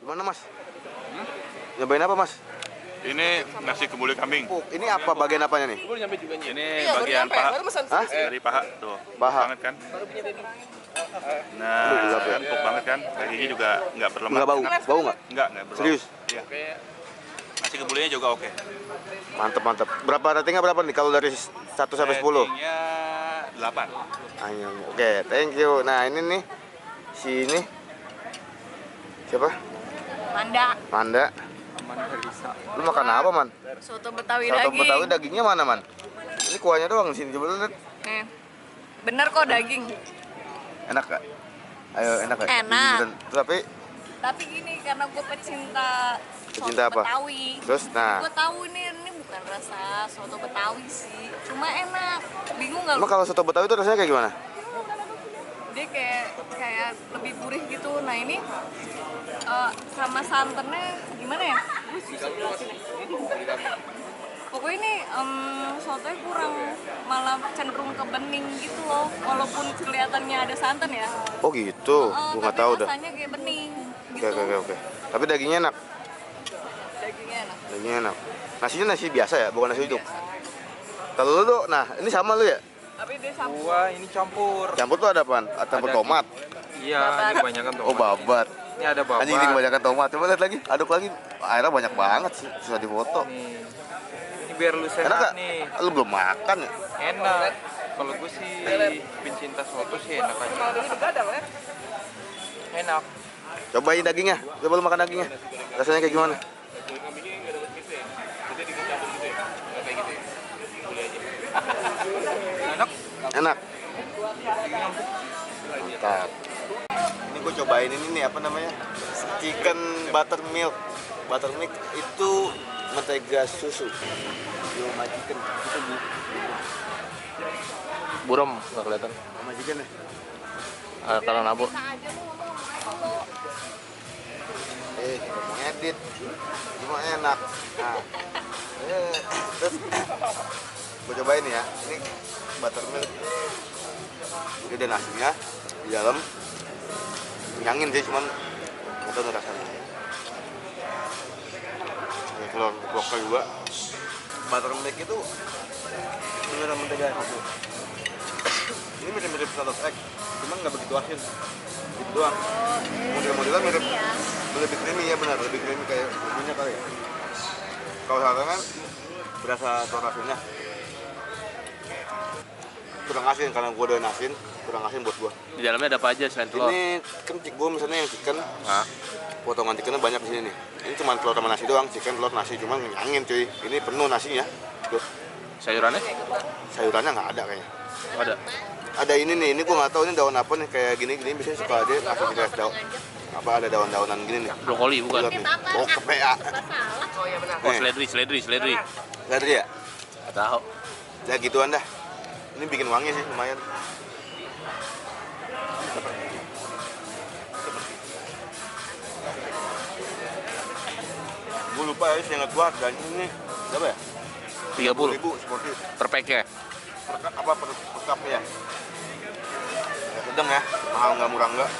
Gimana Mas? Nyobain apa Mas? Ini nasi kebuli kambing. Ini apa bagian apanya nih? Ini bagian paha. Hah? Dari paha tuh. Paha. Banget kan? Nah, empuk banget kan? Dagingnya juga nggak berlemak. Nggak bau? Enak. Bau nggak? Nggak berbau. Serius? Iya. Nasi kebulinya juga oke. Mantep mantep. Berapa ratingnya berapa nih kalau dari 1 sampai 10? Ratingnya 8. Oke, thank you. Nah ini nih si ini siapa? Manda. Lu makan apa man? Soto Betawi Soto daging. Betawi dagingnya mana man? Ini kuahnya doang di sini, coba lu lihat. Nih. Bener kok daging. Enak gak? Ayo enak gak? Enak. Tapi gini karena gue pecinta Pecinta soto apa? Betawi. Terus nah, Gue tahu ini bukan rasa soto Betawi sih. Cuma enak. Bingung nggak? emang kalau soto Betawi itu rasanya kayak gimana? Dia kayak lebih gurih gitu. Nah ini sama santannya gimana ya? Gue susah jelasin ya. Pokoknya ini sotonya kurang, malah cenderung ke bening gitu loh. Walaupun kelihatannya ada santan ya. Oh gitu, gua nggak tahu dah. Rasanya kayak bening gitu. Oke. Tapi dagingnya enak. Dagingnya enak. Nasinya nasi biasa ya, bukan nasi uduk. Kalau lu tuh, nah ini sama lu ya? Tapi dia campur. Gua ini campur. Campur tuh ada apaan? Campur Ada tomat. Iya, ini kebanyakan tomat. Oh babat. Ini ada babat. Anjing ini kebanyakan tomat. Coba lihat lagi, aduk lagi. Airnya banyak banget sih, susah difoto. Nih. Ini biar lu Enak sehat gak? nih. Lu belum makan ya? Enak. Kalau gue sih pencinta soto sih enak aja. Enak. Cobain dagingnya, coba lu makan dagingnya. Rasanya kayak gimana? Enak. Enak. Mantap. Ini gue cobain ini nih apa namanya? Chicken buttermilk. Buttermilk itu mentega susu. Yoma chicken itu Buram nggak kelihatan. Yoma chicken ya. Kalau nabok. Ngedit. Cuma enak. Nah. Terus gue cobain ya. Ini buttermilk. Ini ada nasinya di dalam. Nyangin sih cuman nggak tahu rasanya. Ini telur lokal juga. Buttermilk itu beneran mentega susu. Ini mirip-mirip saus egg, cuman nggak begitu asin. Gitu doang. Model-modelnya mirip, lebih creamy ya benar, lebih creamy kayak susunya kali. Kalau sekarang kan berasa telur asinnya. Kurang asin karena gua udah asin, kurang asin buat gua. Di dalamnya ada apa aja selain telur? Ini kan gua misalnya yang chicken, potongan chickennya banyak di sini nih. Ini cuma telur sama nasi doang, chicken, telur, nasi, cuman nyangin cuy. Ini penuh nasinya. Tuh. Sayurannya? Sayurannya nggak ada kayaknya. Oh, ada. Ada ini nih, ini gua nggak tahu ini daun apa nih, kayak gini-gini biasanya suka ada kasih kita daun. Apa ada daun-daunan gini nih? Brokoli bukan? Lihat nih. Oh, kepea. Oh, seledri. Nggak ada ya? Nggak tahu. Ya gituan dah. Ini bikin wangi sih lumayan. Gue lupa ya, seingat gua harganya ini berapa ya? 30 seperti per pack-nya. per cupnya ya? Ya sedang ya, mahal nggak murah nggak.